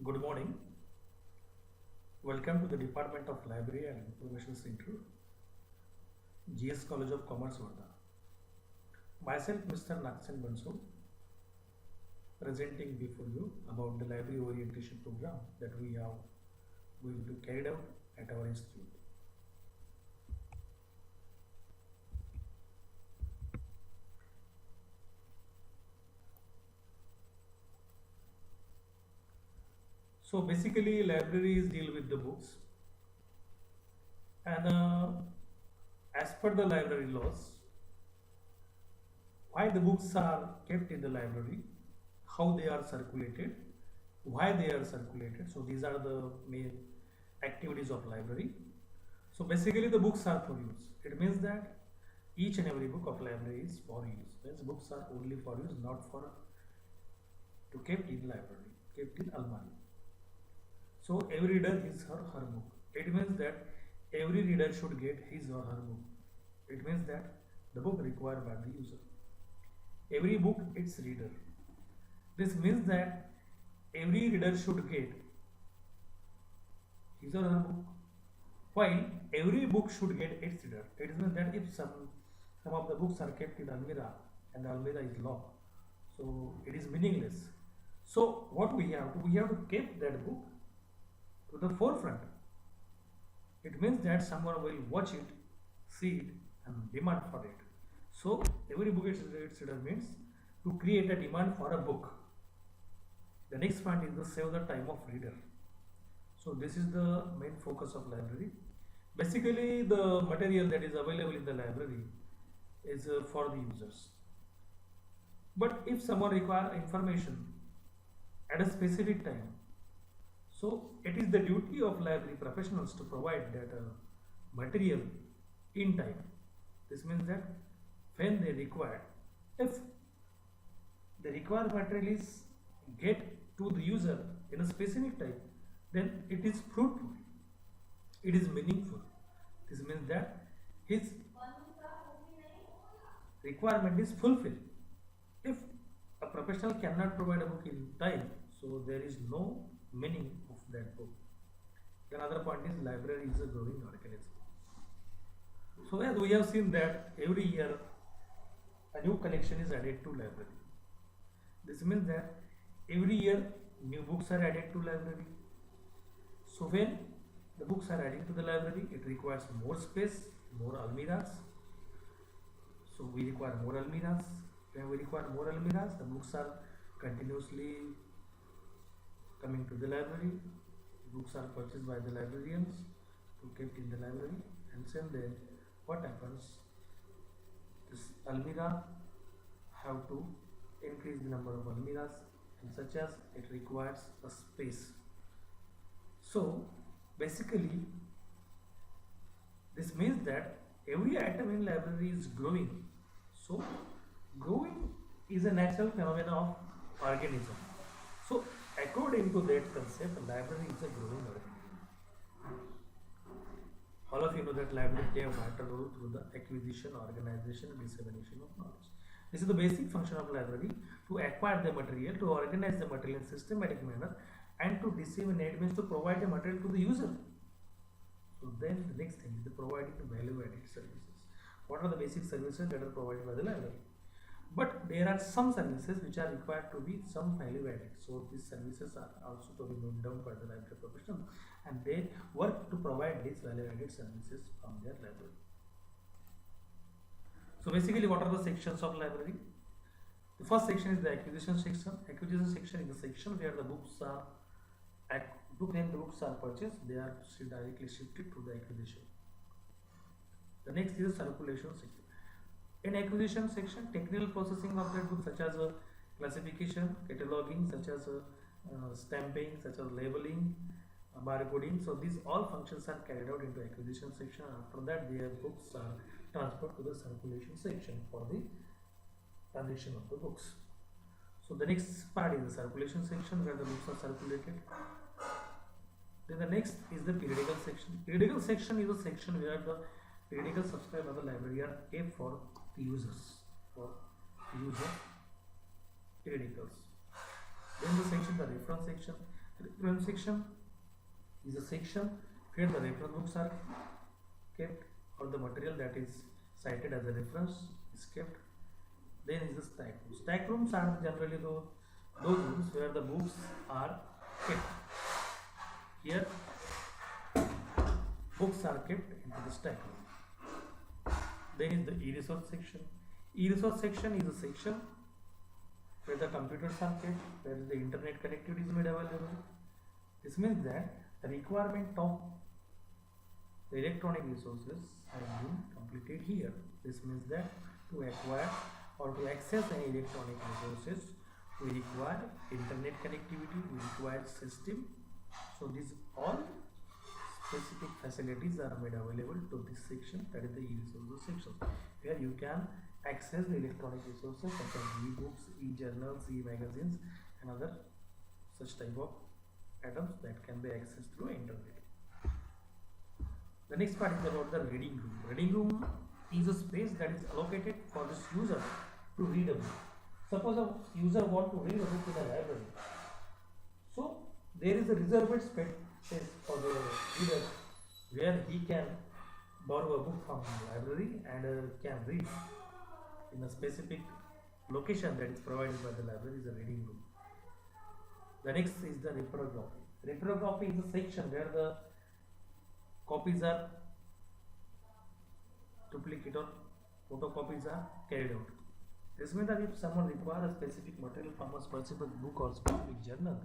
Good morning. Welcome to the Department of Library and Information Center, GS College of Commerce, Varda. Myself, Mr. Naksan Bansal, presenting before you about the library orientation program that we have going to carried out at our institute. So basically, libraries deal with the books, and as per the library laws, why the books are kept in the library, how they are circulated, why they are circulated. So these are the main activities of library. So basically, the books are for use. It means that each and every book of library is for use. Means books are only for use, not for to kept in library, kept in almari. So every reader his or her book. It means that every reader should get his or her book. It means that the book required by the user. Every book its reader. This means that every reader should get his or her book, while every book should get its reader. It means that if some of the books are kept in almirah and the almirah is locked, so it is meaningless. So what we have to keep that book to the forefront. It means that someone will watch it, see it, and demand for it. So every book its reader means to create a demand for a book. The next point is the save the time of reader. So this is the main focus of library. Basically, the material that is available in the library is for the users. But if someone require information at a specific time, so it is the duty of library professionals to provide that material in time. This means that when they require, if the required material is get to the user in a specific time, then it is fruitful, it is meaningful. This means that his requirement is fulfilled. If a professional cannot provide a book in time, so there is no meaning of that book. Another point is library is a growing organism. So as we have seen that every year a new collection is added to library. This means that every year new books are added to library. So when the books are added to the library, it requires more space, more almirahs. So we require more almirahs. When we require more almirahs, the books are continuously coming to the library. Books are purchased by the librarians to kept in the library, and then what happens? This almirah have to increase the number of almirahs, and such as it requires a space. So basically, this means that every item in library is growing. So growing is a natural phenomenon of organism. So according to that concept, library is a growing organism. All of you know that library play a vital role through the acquisition, organization, and dissemination of knowledge. This is the basic function of library: to acquire the material, to organize the material in systematic manner, and to disseminate, means to provide the material to the user. So then the next thing is the providing value-added services. What are the basic services that are provided by the library? But there are some services which are required to be some value added. So these services are also to be noted down by the library professional, and they work to provide these value added services from their library. So basically, what are the sections of library? The first section is the acquisition section. Acquisition section is the section where the books are when the books are purchased, they are directly shifted to the acquisition. The next is the circulation section. In acquisition section, technical processing of that book, such as classification, cataloging, such as stamping, such as labeling, barcoding. So these all functions are carried out into acquisition section. After that, their books are transferred to the circulation section for the transaction of the books. So the next part is the circulation section where the books are circulated. Then the next is the periodical section. Periodical section is a section where the periodical subscribed by the library are kept for the users, for use of periodicals. Then the section, the reference section. Reference section is a section where the reference books are kept or the material that is cited as a reference is kept. Then is the stack room. Stack rooms are generally those rooms where the books are kept. Here, books are kept into the stack room. Then is the e-resource section. E-resource section is a section where the computers are kept, where the internet connectivity is made available. This means that the requirement of the electronic resources are being completed here. This means that to acquire or to access any electronic resources, we require internet connectivity, we require system. So these all specific facilities are made available to this section, that is the e-resources section, where you can access the electronic resources such as e-books, e-journals, e-magazines and other such type of items that can be accessed through internet. The next part is about the reading room. Reading room is a space that is allocated for this user to read a book. Suppose a user wants to read a book in a library. So there is a reserved space for the reader where he can borrow a book from the library and can read in a specific location that is provided by the library is a reading room. The next is the reprography. Reprography is a section where the copies are duplicate or photocopies are carried out. This means that if someone requires a specific material from a specific book or specific journal,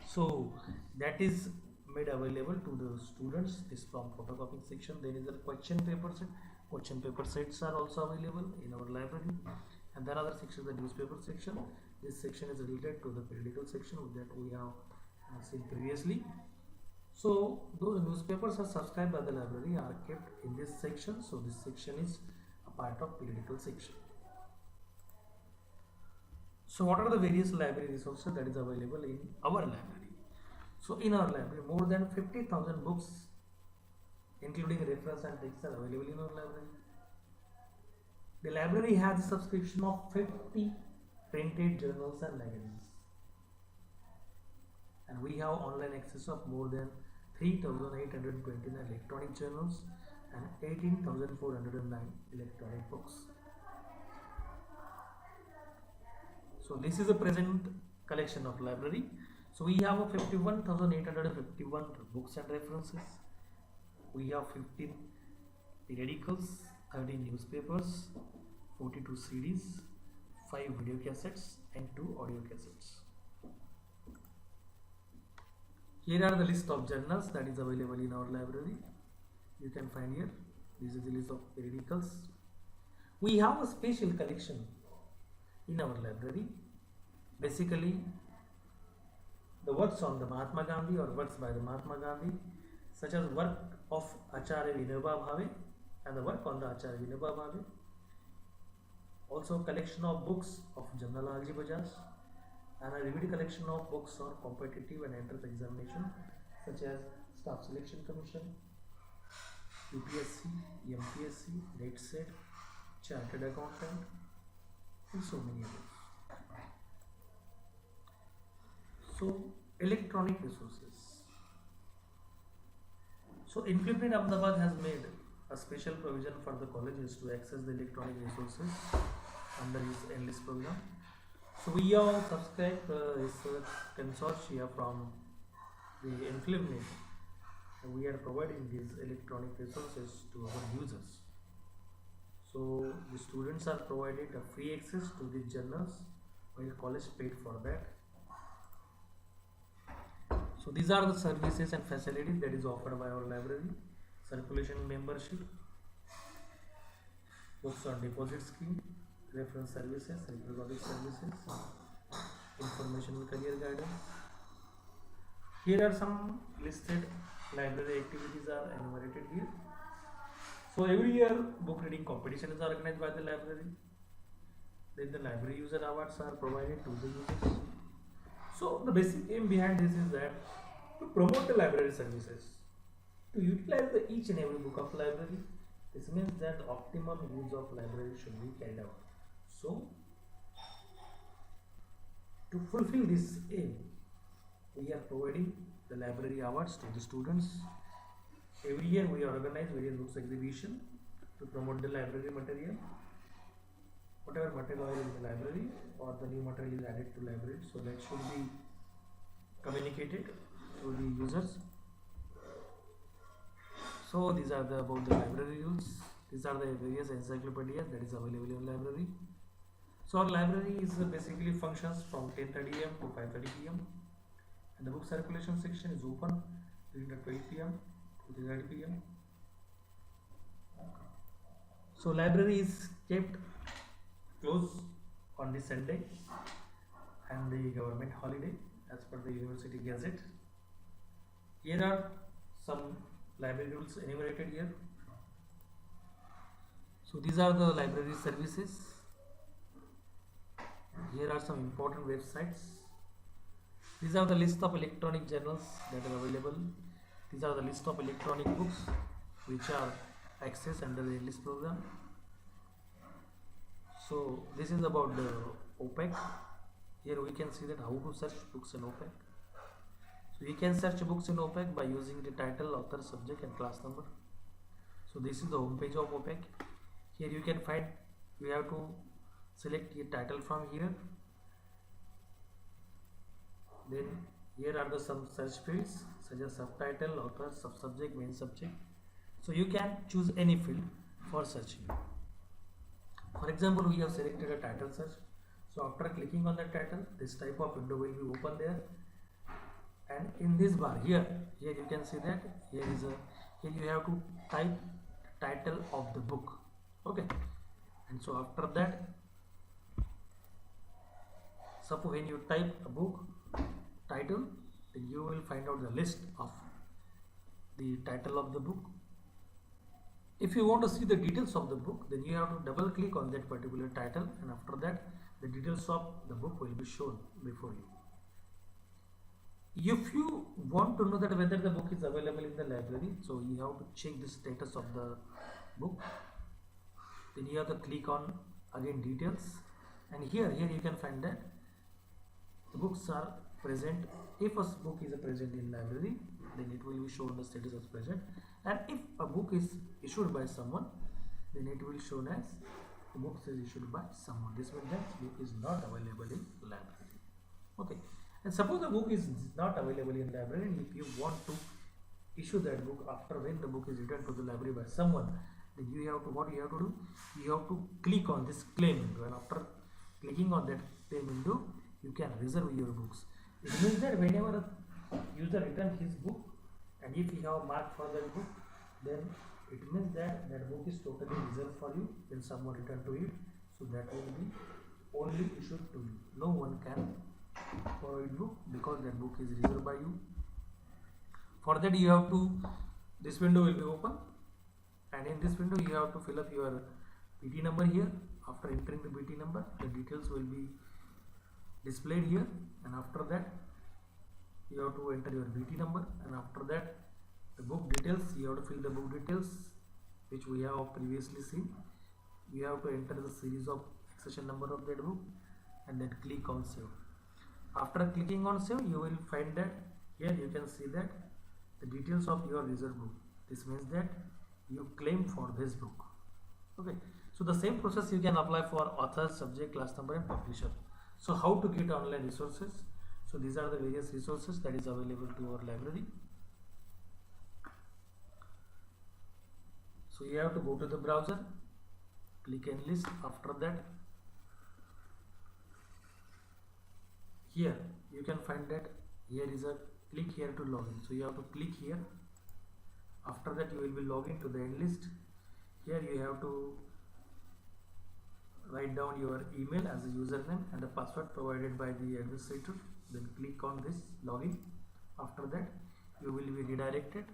so that is made available to the students. This from photocopying section. There is a question paper set. Question paper sets are also available in our library, and there are other sections, the newspaper section. This section is related to the periodical section that we have seen previously. So those newspapers are subscribed by the library are kept in this section. So this section is a part of periodical section. So what are the various library resources that is available in our library? So in our library, more than 50,000 books including reference and texts are available in our library. The library has a subscription of 50 printed journals and magazines. And we have online access of more than 3,829 electronic journals and 18,409 electronic books. So this is a present collection of library. So we have a 51,851 books and references. We have 15 periodicals, 13 newspapers, 42 CDs, 5 video cassettes and 2 audio cassettes. Here are the list of journals that is available in our library. You can find here. This is the list of periodicals. We have a special collection in our library. Basically, the works on the Mahatma Gandhi or works by the Mahatma Gandhi, such as work of Acharya Vinoba Bhave and the work on the Acharya Vinoba Bhave. Also collection of books of Jamnalalji Bajaj and a limited collection of books on competitive and entrance examination such as Staff Selection Commission, UPSC, MPSC, NET Set, Chartered Accountant and so many others. So electronic resources. So Inflipt Ahmedabad has made a special provision for the colleges to access the electronic resources under his Enlist program. So we have subscribed research consortia from the Inflipt. We are providing these electronic resources to our users. So the students are provided a free access to these journals while college paid for that. So these are the services and facilities that is offered by our library. Circulation membership, books on deposit scheme, reference services, reprographic services, informational career guidance. Here are some listed library activities are enumerated here. So every year book reading competition is organized by the library. Then the library user awards are provided to the users. So the basic aim behind this is that to promote the library services, to utilize the each and every book of library. This means that the optimum use of library should be carried out. So to fulfill this aim, we are providing the library awards to the students. Every year we organize various books exhibition to promote the library material. Whatever material is in the library or the new material is added to library, so that should be communicated to the users. So these are the about the library rules. These are the various encyclopedias that is available in library. So our library is basically functions from 10:30 am to 5:30 pm, and the book circulation section is open during the 12 pm to 3:30 pm. So library is kept closed on the Sunday and the government holiday as per the University Gazette. Here are some library rules enumerated here. So these are the library services. Here are some important websites. These are the list of electronic journals that are available. These are the list of electronic books which are accessed under the list program. So this is about the OPEC. Here we can see that how to search books in OPEC. So you can search books in OPEC by using the title, author, subject and class number. So this is the home page of OPEC. Here you can find, you have to select your title from here. Then here are the some search fields such as subtitle, author, subject, main subject. So you can choose any field for searching. For example, we have selected a title search. So after clicking on the title, this type of window will be open there. And in this bar here you can see that here you have to type title of the book. Okay, and so after that, suppose when you type a book title, then you will find out the list of the title of the book. If you want to see the details of the book, then you have to double click on that particular title, and after that the details of the book will be shown before you. If you want to know that whether the book is available in the library, so you have to check the status of the book. Then you have to click on again details, and here you can find that the books are present. If a book is present in library, then it will be shown the status as present, and if a book is issued by someone, then it will shown as the book is issued by someone. This means that book is not available in library. Okay, and suppose the book is not available in library, and if you want to issue that book after when the book is returned to the library by someone, then you have to, what you have to do, you have to click on this claim window, and after clicking on that claim window, you can reserve your books. It means that whenever a user returns his book, and if you have marked for that book, then it means that that book is totally reserved for you when someone return to it. So that will be only issued to you. No one can borrow it book because that book is reserved by you. For that you have to, this window will be open, and in this window you have to fill up your BT number here. After entering the BT number, the details will be displayed here, and after that you have to enter your BT number, and after that the book details, you have to fill the book details which we have previously seen. You have to enter the series of accession number of that book, and then click on save. After clicking on save, you will find that here you can see that the details of your reserve book. This means that you claim for this book. Okay, so the same process you can apply for author, subject, class number and publisher. So how to get online resources? So these are the various resources that is available to our library. So you have to go to the browser, click Enlist. After that, here you can find that here is a click here to login. So you have to click here. After that you will be logged to the Enlist. Here you have to write down your email as a username and the password provided by the administrator. Then click on this login. After that you will be redirected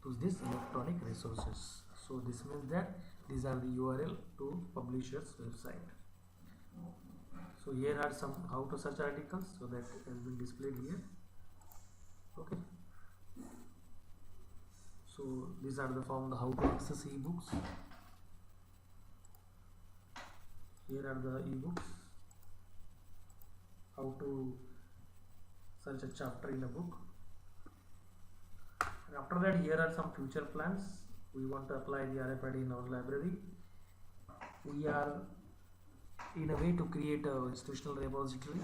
to this electronic resources. So this means that these are the URL to publisher's website. So here are some how to search articles, so that has been displayed here. Okay, so these are the form how to access ebooks. Here are the ebooks, how to search a chapter in a book. And after that, here are some future plans. We want to apply the RFID in our library. We are in a way to create a institutional repository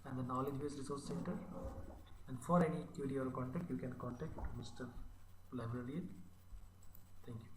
and the knowledge based resource center. And for any query or contact, you can contact Mr. Librarian. Thank you.